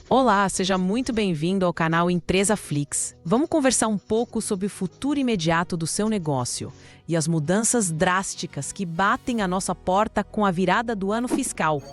Olá, seja muito bem-vindo ao canal Empresa Flix. Vamos conversar um pouco sobre o futuro imediato do seu negócio e as mudanças drásticas que batem à nossa porta com a virada do ano fiscal.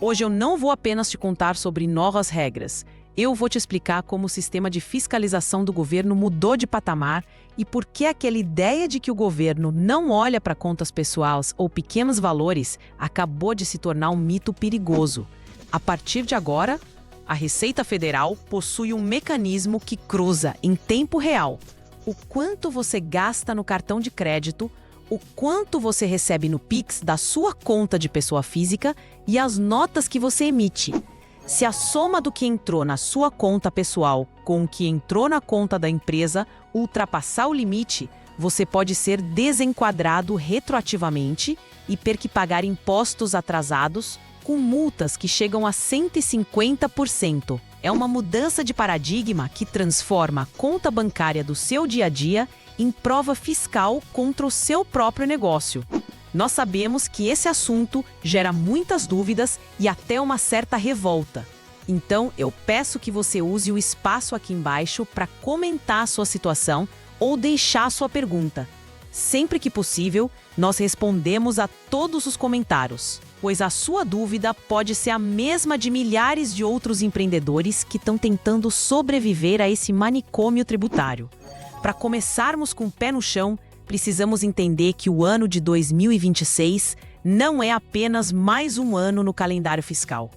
Hoje eu não vou apenas te contar sobre novas regras. Eu vou te explicar como o sistema de fiscalização do governo mudou de patamar e por que aquela ideia de que o governo não olha para contas pessoais ou pequenos valores acabou de se tornar um mito perigoso. A partir de agora, a Receita Federal possui um mecanismo que cruza, em tempo real, o quanto você gasta no cartão de crédito, o quanto você recebe no Pix da sua conta de pessoa física e as notas que você emite. Se a soma do que entrou na sua conta pessoal com o que entrou na conta da empresa ultrapassar o limite, você pode ser desenquadrado retroativamente e ter que pagar impostos atrasados com multas que chegam a 150%. É uma mudança de paradigma que transforma a conta bancária do seu dia a dia em prova fiscal contra o seu próprio negócio. Nós sabemos que esse assunto gera muitas dúvidas e até uma certa revolta. Então, eu peço que você use o espaço aqui embaixo para comentar a sua situação ou deixar a sua pergunta. Sempre que possível, nós respondemos a todos os comentários, pois a sua dúvida pode ser a mesma de milhares de outros empreendedores que estão tentando sobreviver a esse manicômio tributário. Para começarmos com o pé no chão, precisamos entender que o ano de 2026 não é apenas mais um ano no calendário fiscal.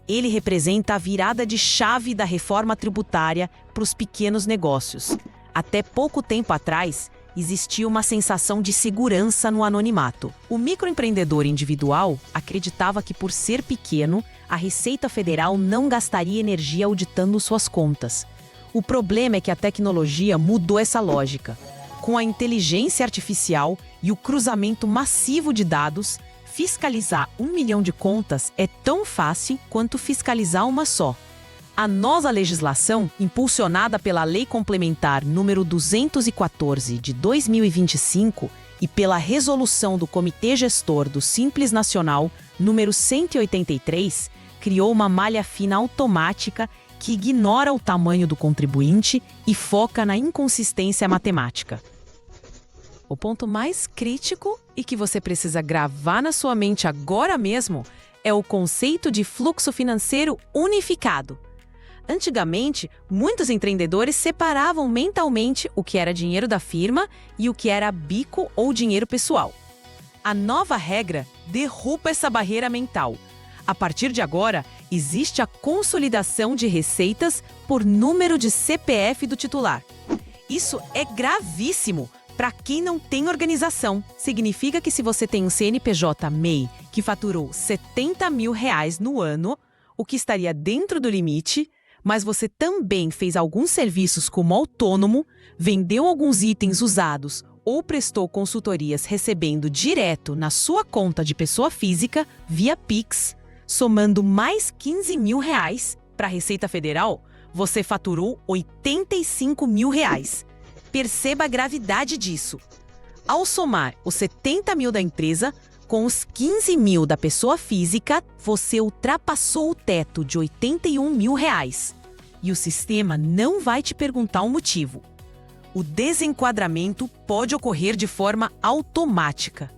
Ele representa a virada de chave da reforma tributária para os pequenos negócios. Até pouco tempo atrás, existia uma sensação de segurança no anonimato. O microempreendedor individual acreditava que, por ser pequeno, a Receita Federal não gastaria energia auditando suas contas. O problema é que a tecnologia mudou essa lógica. Com a inteligência artificial e o cruzamento massivo de dados, fiscalizar 1 milhão de contas é tão fácil quanto fiscalizar uma só. A nova legislação, impulsionada pela Lei Complementar número 214 de 2025 e pela resolução do Comitê Gestor do Simples Nacional número 183, criou uma malha fina automática que ignora o tamanho do contribuinte e foca na inconsistência matemática. O ponto mais crítico e que você precisa gravar na sua mente agora mesmo é o conceito de fluxo financeiro unificado. Antigamente, muitos empreendedores separavam mentalmente o que era dinheiro da firma e o que era bico ou dinheiro pessoal. A nova regra derruba essa barreira mental. A partir de agora, existe a consolidação de receitas por número de CPF do titular. Isso é gravíssimo para quem não tem organização. Significa que se você tem um CNPJ MEI que faturou R$70 mil no ano, o que estaria dentro do limite, mas você também fez alguns serviços como autônomo, vendeu alguns itens usados ou prestou consultorias recebendo direto na sua conta de pessoa física via Pix, somando mais R$15 mil para a Receita Federal, você faturou R$85 mil. Perceba a gravidade disso. Ao somar os 70 mil da empresa com os 15 mil da pessoa física, você ultrapassou o teto de R$81 mil. E o sistema não vai te perguntar o motivo. O desenquadramento pode ocorrer de forma automática.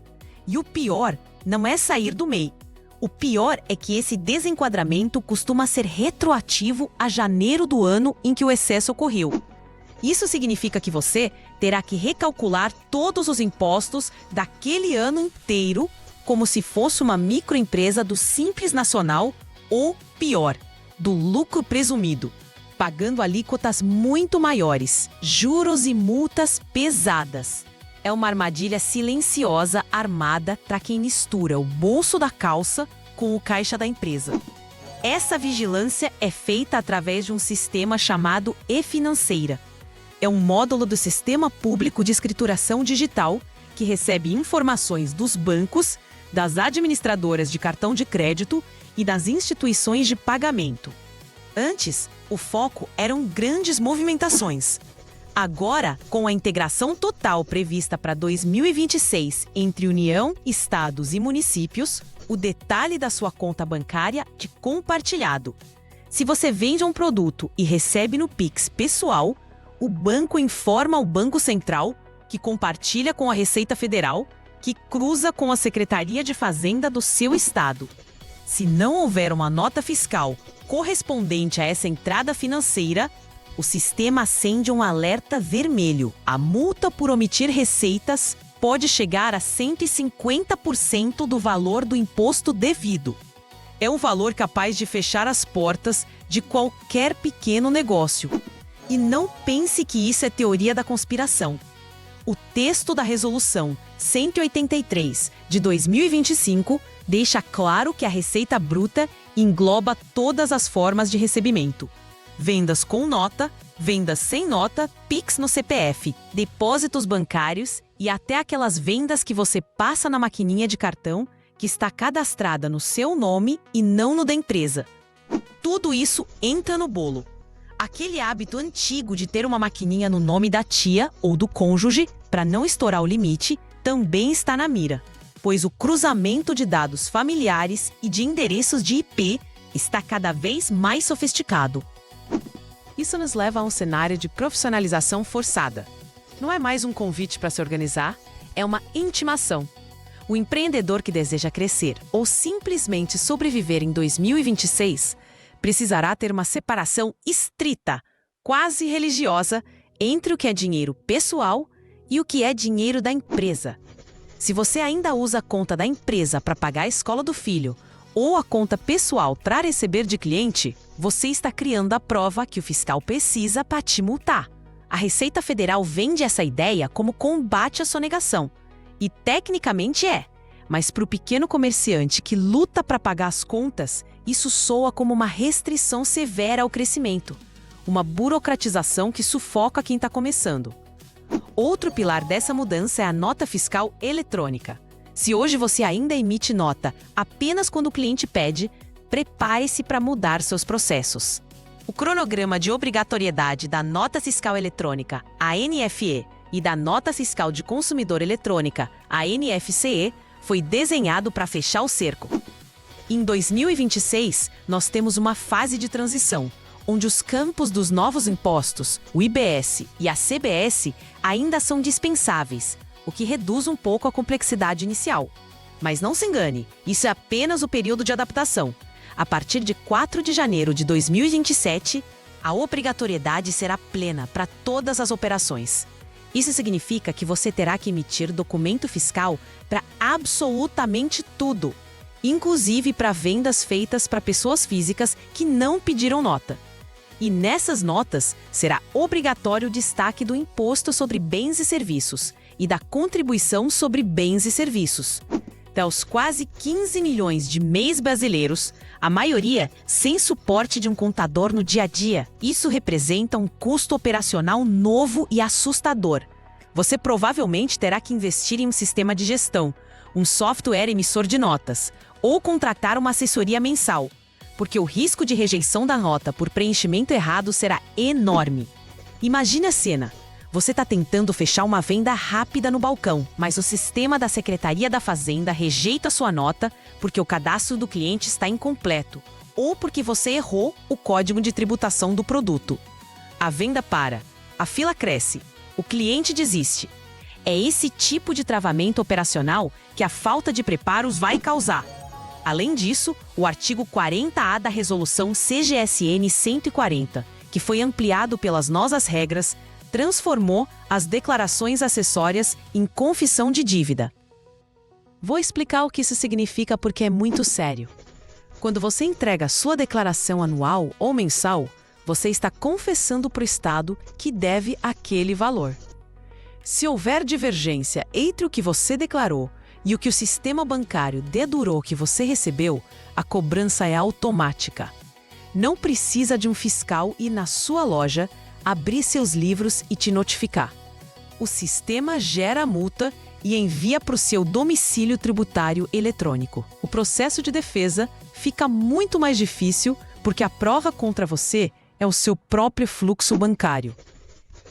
E o pior não é sair do MEI. O pior é que esse desenquadramento costuma ser retroativo a janeiro do ano em que o excesso ocorreu. Isso significa que você terá que recalcular todos os impostos daquele ano inteiro como se fosse uma microempresa do Simples Nacional ou, pior, do lucro presumido, pagando alíquotas muito maiores, juros e multas pesadas. É uma armadilha silenciosa armada para quem mistura o bolso da calça com o caixa da empresa. Essa vigilância é feita através de um sistema chamado e-Financeira. É um módulo do Sistema Público de Escrituração Digital que recebe informações dos bancos, das administradoras de cartão de crédito e das instituições de pagamento. Antes, o foco eram grandes movimentações. Agora, com a integração total prevista para 2026 entre União, Estados e municípios, o detalhe da sua conta bancária de compartilhado. Se você vende um produto e recebe no Pix pessoal, o banco informa ao Banco Central, que compartilha com a Receita Federal, que cruza com a Secretaria de Fazenda do seu estado. Se não houver uma nota fiscal correspondente a essa entrada financeira, o sistema acende um alerta vermelho. A multa por omitir receitas pode chegar a 150% do valor do imposto devido. É um valor capaz de fechar as portas de qualquer pequeno negócio. E não pense que isso é teoria da conspiração. O texto da Resolução 183 de 2025 deixa claro que a receita bruta engloba todas as formas de recebimento: vendas com nota, vendas sem nota, Pix no CPF, depósitos bancários e até aquelas vendas que você passa na maquininha de cartão que está cadastrada no seu nome e não no da empresa. Tudo isso entra no bolo. Aquele hábito antigo de ter uma maquininha no nome da tia ou do cônjuge, para não estourar o limite, também está na mira, pois o cruzamento de dados familiares e de endereços de IP está cada vez mais sofisticado. Isso nos leva a um cenário de profissionalização forçada. Não é mais um convite para se organizar, é uma intimação. O empreendedor que deseja crescer ou simplesmente sobreviver em 2026 precisará ter uma separação estrita, quase religiosa, entre o que é dinheiro pessoal e o que é dinheiro da empresa. Se você ainda usa a conta da empresa para pagar a escola do filho ou a conta pessoal para receber de cliente, você está criando a prova que o fiscal precisa para te multar. A Receita Federal vende essa ideia como combate à sonegação. E tecnicamente é, mas para o pequeno comerciante que luta para pagar as contas, isso soa como uma restrição severa ao crescimento, uma burocratização que sufoca quem está começando. Outro pilar dessa mudança é a nota fiscal eletrônica. Se hoje você ainda emite nota apenas quando o cliente pede, prepare-se para mudar seus processos. O cronograma de obrigatoriedade da nota fiscal eletrônica, a NFE, e da nota fiscal de consumidor eletrônica, a NFCE, foi desenhado para fechar o cerco. Em 2026, nós temos uma fase de transição, onde os campos dos novos impostos, o IBS e a CBS, ainda são dispensáveis, o que reduz um pouco a complexidade inicial. Mas não se engane, isso é apenas o período de adaptação. A partir de 4 de janeiro de 2027, a obrigatoriedade será plena para todas as operações. Isso significa que você terá que emitir documento fiscal para absolutamente tudo, inclusive para vendas feitas para pessoas físicas que não pediram nota. E nessas notas será obrigatório o destaque do Imposto sobre Bens e Serviços e da Contribuição sobre Bens e Serviços. Até os quase 15 milhões de MEIs brasileiros, a maioria sem suporte de um contador no dia a dia. Isso representa um custo operacional novo e assustador. Você provavelmente terá que investir em um sistema de gestão, um software emissor de notas, ou contratar uma assessoria mensal, porque o risco de rejeição da nota por preenchimento errado será enorme. Imagine a cena. Você está tentando fechar uma venda rápida no balcão, mas o sistema da Secretaria da Fazenda rejeita sua nota porque o cadastro do cliente está incompleto ou porque você errou o código de tributação do produto. A venda para, a fila cresce, o cliente desiste. É esse tipo de travamento operacional que a falta de preparos vai causar. Além disso, o artigo 40A da Resolução CGSN 140, que foi ampliado pelas novas regras, transformou as declarações acessórias em confissão de dívida. Vou explicar o que isso significa porque é muito sério. Quando você entrega a sua declaração anual ou mensal, você está confessando para o Estado que deve aquele valor. Se houver divergência entre o que você declarou e o que o sistema bancário dedurou que você recebeu, a cobrança é automática. Não precisa de um fiscal ir na sua loja, abrir seus livros e te notificar. O sistema gera a multa e envia para o seu domicílio tributário eletrônico. O processo de defesa fica muito mais difícil porque a prova contra você é o seu próprio fluxo bancário.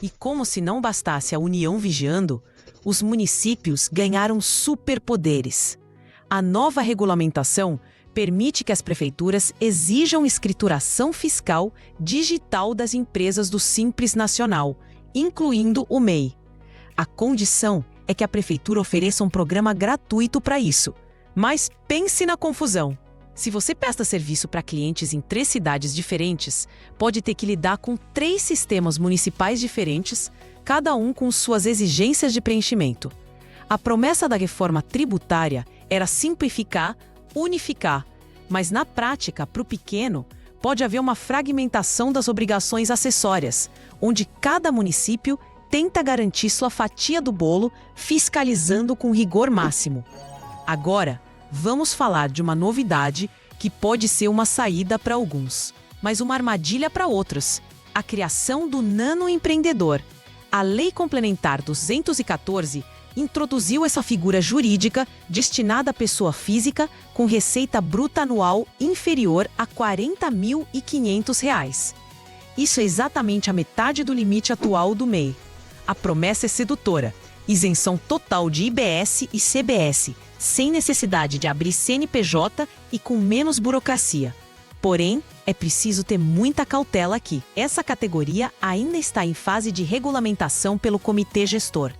E como se não bastasse a União vigiando, os municípios ganharam superpoderes. A nova regulamentação permite que as prefeituras exijam escrituração fiscal digital das empresas do Simples Nacional, incluindo o MEI. A condição é que a prefeitura ofereça um programa gratuito para isso. Mas pense na confusão. Se você presta serviço para clientes em 3 cidades diferentes, pode ter que lidar com 3 sistemas municipais diferentes, cada um com suas exigências de preenchimento. A promessa da reforma tributária era simplificar, unificar, mas na prática, para o pequeno, pode haver uma fragmentação das obrigações acessórias, onde cada município tenta garantir sua fatia do bolo, fiscalizando com rigor máximo. Agora, vamos falar de uma novidade que pode ser uma saída para alguns, mas uma armadilha para outros: a criação do nanoempreendedor. A Lei Complementar 214 introduziu essa figura jurídica destinada à pessoa física com receita bruta anual inferior a R$ 40.500. Isso é exatamente a metade do limite atual do MEI. A promessa é sedutora: isenção total de IBS e CBS, sem necessidade de abrir CNPJ e com menos burocracia. Porém, é preciso ter muita cautela aqui. Essa categoria ainda está em fase de regulamentação pelo Comitê Gestor.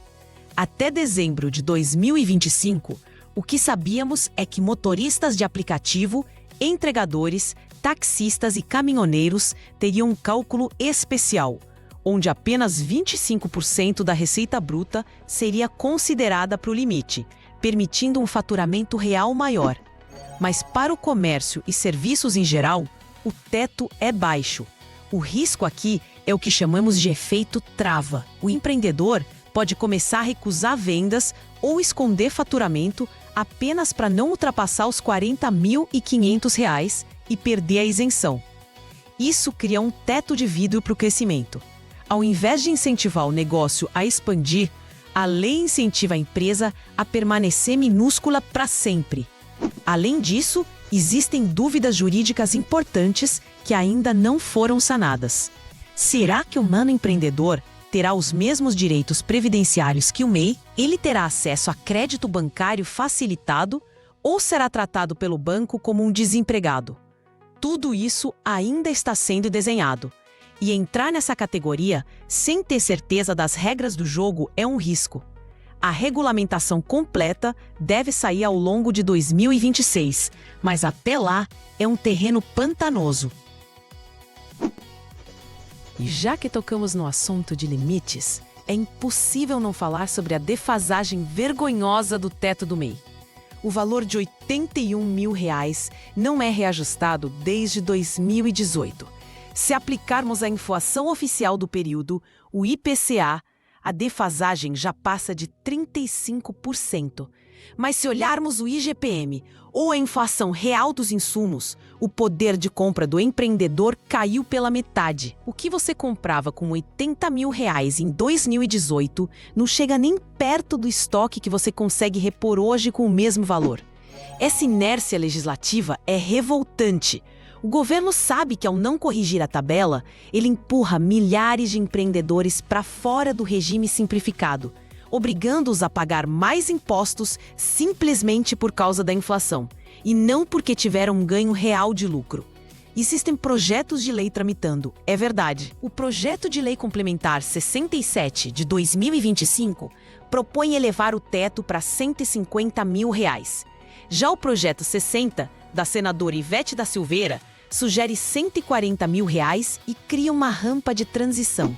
Até dezembro de 2025, o que sabíamos é que motoristas de aplicativo, entregadores, taxistas e caminhoneiros teriam um cálculo especial, onde apenas 25% da receita bruta seria considerada para o limite, permitindo um faturamento real maior. Mas para o comércio e serviços em geral, o teto é baixo. O risco aqui é o que chamamos de efeito trava. O empreendedor pode começar a recusar vendas ou esconder faturamento apenas para não ultrapassar os R$ 40.500 e perder a isenção. Isso cria um teto de vidro para o crescimento. Ao invés de incentivar o negócio a expandir, a lei incentiva a empresa a permanecer minúscula para sempre. Além disso, existem dúvidas jurídicas importantes que ainda não foram sanadas. Será que o nanoempreendedor terá os mesmos direitos previdenciários que o MEI? Ele terá acesso a crédito bancário facilitado ou será tratado pelo banco como um desempregado? Tudo isso ainda está sendo desenhado. E entrar nessa categoria sem ter certeza das regras do jogo é um risco. A regulamentação completa deve sair ao longo de 2026, mas até lá é um terreno pantanoso. E já que tocamos no assunto de limites, é impossível não falar sobre a defasagem vergonhosa do teto do MEI. O valor de R$ 81 mil não é reajustado desde 2018. Se aplicarmos a inflação oficial do período, o IPCA, a defasagem já passa de 35%. Mas se olharmos o IGPM ou a inflação real dos insumos, o poder de compra do empreendedor caiu pela metade. O que você comprava com R$ 80 mil em 2018 não chega nem perto do estoque que você consegue repor hoje com o mesmo valor. Essa inércia legislativa é revoltante. O governo sabe que, ao não corrigir a tabela, ele empurra milhares de empreendedores para fora do regime simplificado, obrigando-os a pagar mais impostos simplesmente por causa da inflação, e não porque tiveram um ganho real de lucro. Existem projetos de lei tramitando, é verdade. O projeto de lei complementar 67 de 2025 propõe elevar o teto para R$ 150 mil. Já o projeto 60, da senadora Ivete da Silveira, sugere R$ 140 mil e cria uma rampa de transição.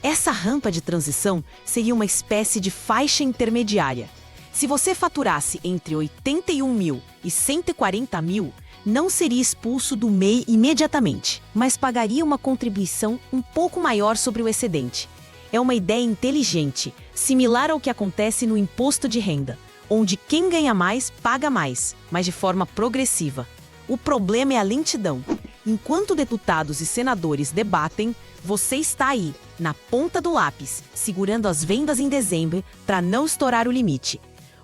Essa rampa de transição seria uma espécie de faixa intermediária. Se você faturasse entre 81 mil e 140 mil, não seria expulso do MEI imediatamente, mas pagaria uma contribuição um pouco maior sobre o excedente. É uma ideia inteligente, similar ao que acontece no imposto de renda, onde quem ganha mais paga mais, mas de forma progressiva. O problema é a lentidão. Enquanto deputados e senadores debatem, você está aí, na ponta do lápis, segurando as vendas em dezembro para não estourar o limite.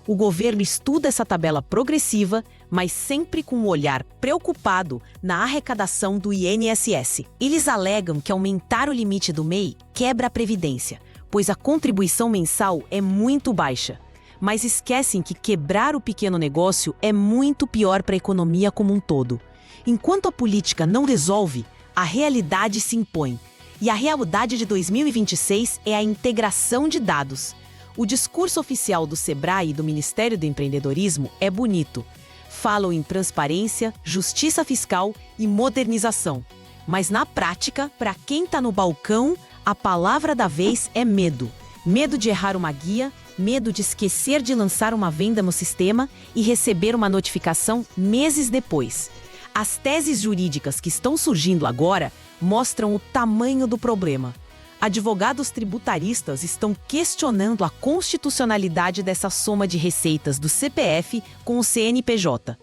O governo estuda essa tabela progressiva, mas sempre com um olhar preocupado na arrecadação do INSS. Eles alegam que aumentar o limite do MEI quebra a Previdência, pois a contribuição mensal é muito baixa. Mas esquecem que quebrar o pequeno negócio é muito pior para a economia como um todo. Enquanto a política não resolve, a realidade se impõe. E a realidade de 2026 é a integração de dados. O discurso oficial do Sebrae e do Ministério do Empreendedorismo é bonito. Falam em transparência, justiça fiscal e modernização. Mas na prática, para quem está no balcão, a palavra da vez é medo. Medo de errar uma guia, medo de esquecer de lançar uma venda no sistema e receber uma notificação meses depois. As teses jurídicas que estão surgindo agora mostram o tamanho do problema. Advogados tributaristas estão questionando a constitucionalidade dessa soma de receitas do CPF com o CNPJ.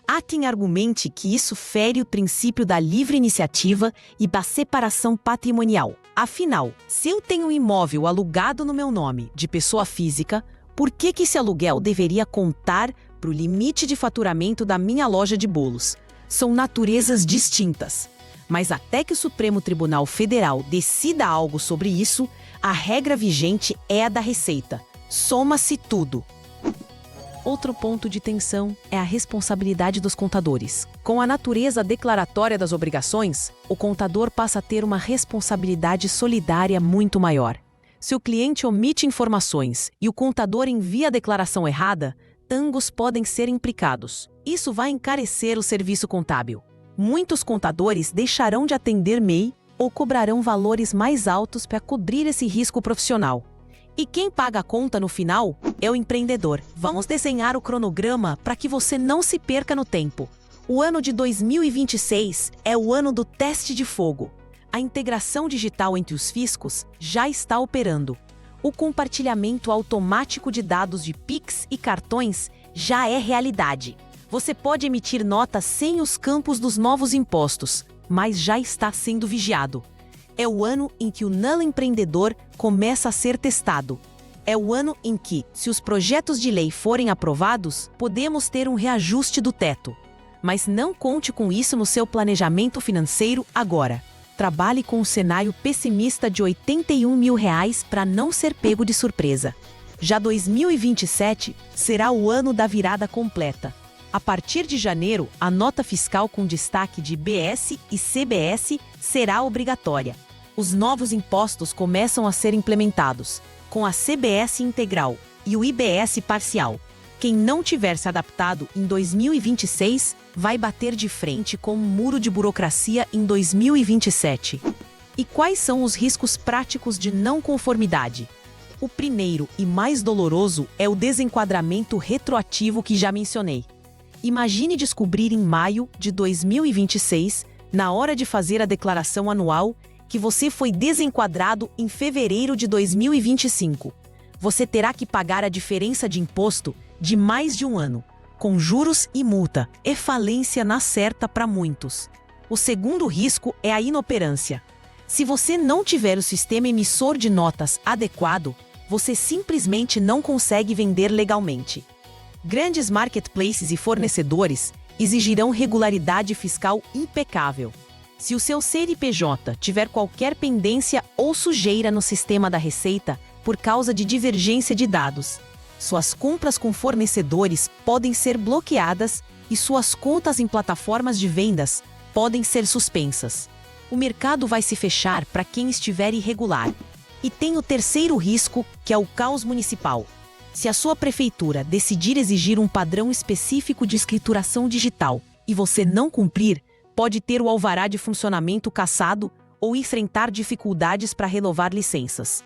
Há quem argumente que isso fere o princípio da livre iniciativa e da separação patrimonial. Afinal, se eu tenho um imóvel alugado no meu nome, de pessoa física, por que esse aluguel deveria contar para o limite de faturamento da minha loja de bolos? São naturezas distintas. Mas até que o Supremo Tribunal Federal decida algo sobre isso, a regra vigente é a da Receita. Soma-se tudo. Outro ponto de tensão é a responsabilidade dos contadores. Com a natureza declaratória das obrigações, o contador passa a ter uma responsabilidade solidária muito maior. Se o cliente omite informações e o contador envia a declaração errada, ambos podem ser implicados. Isso vai encarecer o serviço contábil. Muitos contadores deixarão de atender MEI ou cobrarão valores mais altos para cobrir esse risco profissional. E quem paga a conta no final é o empreendedor. Vamos desenhar o cronograma para que você não se perca no tempo. O ano de 2026 é o ano do teste de fogo. A integração digital entre os fiscos já está operando. O compartilhamento automático de dados de Pix e cartões já é realidade. Você pode emitir notas sem os campos dos novos impostos, mas já está sendo vigiado. É o ano em que o Null Empreendedor começa a ser testado. É o ano em que, se os projetos de lei forem aprovados, podemos ter um reajuste do teto. Mas não conte com isso no seu planejamento financeiro agora. Trabalhe com um cenário pessimista de R$81 mil para não ser pego de surpresa. Já 2027 será o ano da virada completa. A partir de janeiro, a nota fiscal com destaque de IBS e CBS será obrigatória. Os novos impostos começam a ser implementados, com a CBS integral e o IBS parcial. Quem não tiver se adaptado em 2026 vai bater de frente com um muro de burocracia em 2027. E quais são os riscos práticos de não conformidade? O primeiro e mais doloroso é o desenquadramento retroativo que já mencionei. Imagine descobrir em maio de 2026, na hora de fazer a declaração anual, que você foi desenquadrado em fevereiro de 2025. Você terá que pagar a diferença de imposto de mais de um ano, com juros e multa. É falência na certa para muitos. O segundo risco é a inoperância. Se você não tiver o sistema emissor de notas adequado, você simplesmente não consegue vender legalmente. Grandes marketplaces e fornecedores exigirão regularidade fiscal impecável. Se o seu CNPJ tiver qualquer pendência ou sujeira no sistema da Receita por causa de divergência de dados, suas compras com fornecedores podem ser bloqueadas e suas contas em plataformas de vendas podem ser suspensas. O mercado vai se fechar para quem estiver irregular. E tem o terceiro risco, que é o caos municipal. Se a sua prefeitura decidir exigir um padrão específico de escrituração digital e você não cumprir, pode ter o alvará de funcionamento cassado ou enfrentar dificuldades para renovar licenças.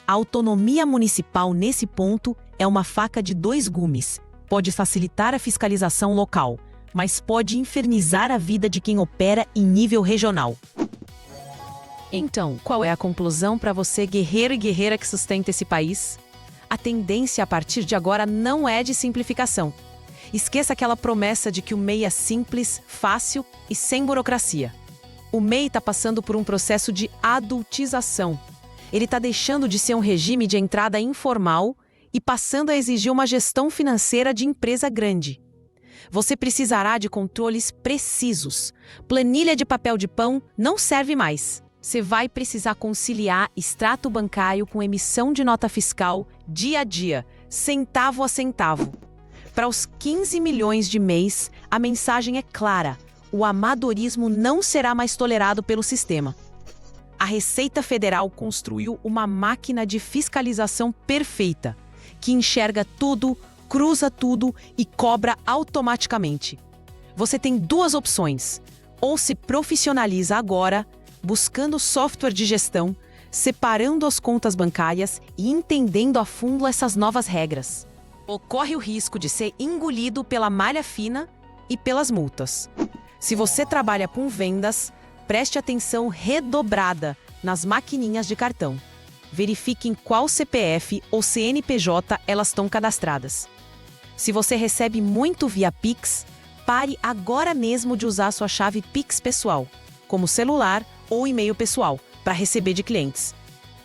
A autonomia municipal nesse ponto é uma faca de dois gumes. Pode facilitar a fiscalização local, mas pode infernizar a vida de quem opera em nível regional. Então, qual é a conclusão para você, guerreiro e guerreira que sustenta esse país? A tendência a partir de agora não é de simplificação. Esqueça aquela promessa de que o MEI é simples, fácil e sem burocracia. O MEI está passando por um processo de adultização. Ele está deixando de ser um regime de entrada informal e passando a exigir uma gestão financeira de empresa grande. Você precisará de controles precisos. Planilha de papel de pão não serve mais. Você vai precisar conciliar extrato bancário com emissão de nota fiscal dia a dia, centavo a centavo. Para os 15 milhões de mês, a mensagem é clara: o amadorismo não será mais tolerado pelo sistema. A Receita Federal construiu uma máquina de fiscalização perfeita, que enxerga tudo, cruza tudo e cobra automaticamente. Você tem duas opções: ou se profissionaliza agora, buscando software de gestão, separando as contas bancárias e entendendo a fundo essas novas regras. Ocorre o risco de ser engolido pela malha fina e pelas multas. Se você trabalha com vendas, preste atenção redobrada nas maquininhas de cartão. Verifique em qual CPF ou CNPJ elas estão cadastradas. Se você recebe muito via Pix, pare agora mesmo de usar sua chave Pix pessoal, como celular ou e-mail pessoal, para receber de clientes.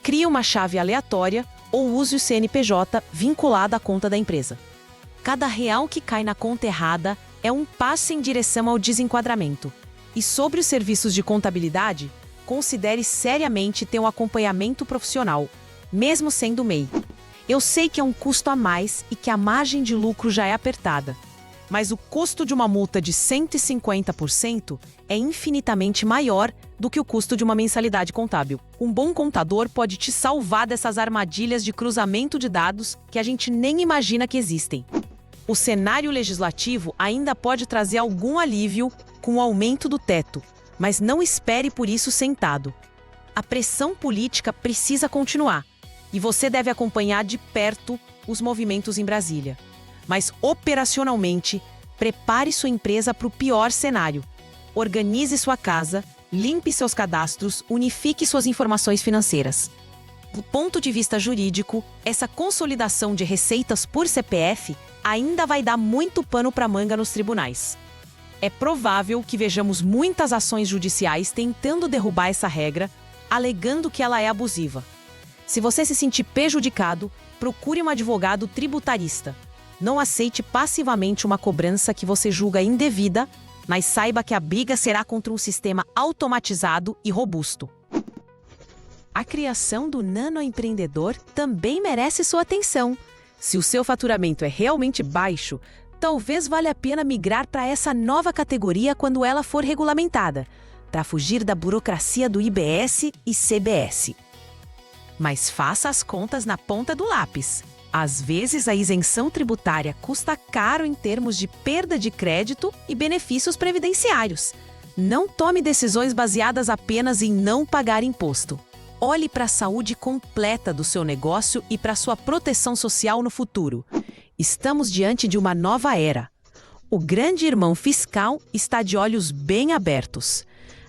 Crie uma chave aleatória ou use o CNPJ vinculado à conta da empresa. Cada real que cai na conta errada é um passo em direção ao desenquadramento. E sobre os serviços de contabilidade, considere seriamente ter um acompanhamento profissional, mesmo sendo MEI. Eu sei que é um custo a mais e que a margem de lucro já é apertada, mas o custo de uma multa de 150% é infinitamente maior do que o custo de uma mensalidade contábil. Um bom contador pode te salvar dessas armadilhas de cruzamento de dados que a gente nem imagina que existem. O cenário legislativo ainda pode trazer algum alívio com o aumento do teto, mas não espere por isso sentado. A pressão política precisa continuar e você deve acompanhar de perto os movimentos em Brasília. Mas operacionalmente, prepare sua empresa para o pior cenário. Organize sua casa, limpe seus cadastros, unifique suas informações financeiras. Do ponto de vista jurídico, essa consolidação de receitas por CPF ainda vai dar muito pano para manga nos tribunais. É provável que vejamos muitas ações judiciais tentando derrubar essa regra, alegando que ela é abusiva. Se você se sentir prejudicado, procure um advogado tributarista. Não aceite passivamente uma cobrança que você julga indevida, mas saiba que a briga será contra um sistema automatizado e robusto. A criação do nanoempreendedor também merece sua atenção. Se o seu faturamento é realmente baixo, talvez valha a pena migrar para essa nova categoria quando ela for regulamentada, para fugir da burocracia do IBS e CBS. Mas faça as contas na ponta do lápis. Às vezes, a isenção tributária custa caro em termos de perda de crédito e benefícios previdenciários. Não tome decisões baseadas apenas em não pagar imposto. Olhe para a saúde completa do seu negócio e para sua proteção social no futuro. Estamos diante de uma nova era. O grande irmão fiscal está de olhos bem abertos.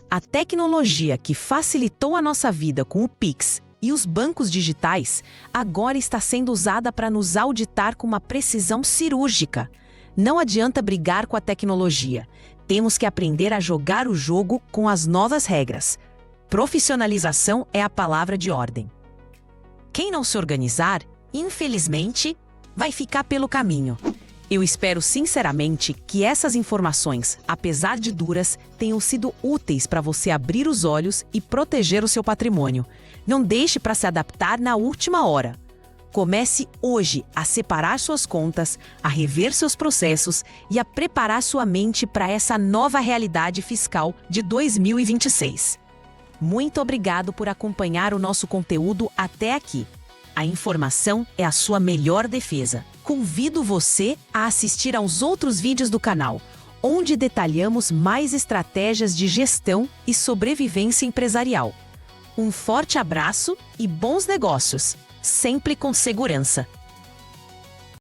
A tecnologia que facilitou a nossa vida com o Pix e os bancos digitais agora está sendo usada para nos auditar com uma precisão cirúrgica. Não adianta brigar com a tecnologia. Temos que aprender a jogar o jogo com as novas regras. Profissionalização é a palavra de ordem. Quem não se organizar, infelizmente, vai ficar pelo caminho. Eu espero sinceramente que essas informações, apesar de duras, tenham sido úteis para você abrir os olhos e proteger o seu patrimônio. Não deixe para se adaptar na última hora. Comece hoje a separar suas contas, a rever seus processos e a preparar sua mente para essa nova realidade fiscal de 2026. Muito obrigado por acompanhar o nosso conteúdo até aqui. A informação é a sua melhor defesa. Convido você a assistir aos outros vídeos do canal, onde detalhamos mais estratégias de gestão e sobrevivência empresarial. Um forte abraço e bons negócios, sempre com segurança!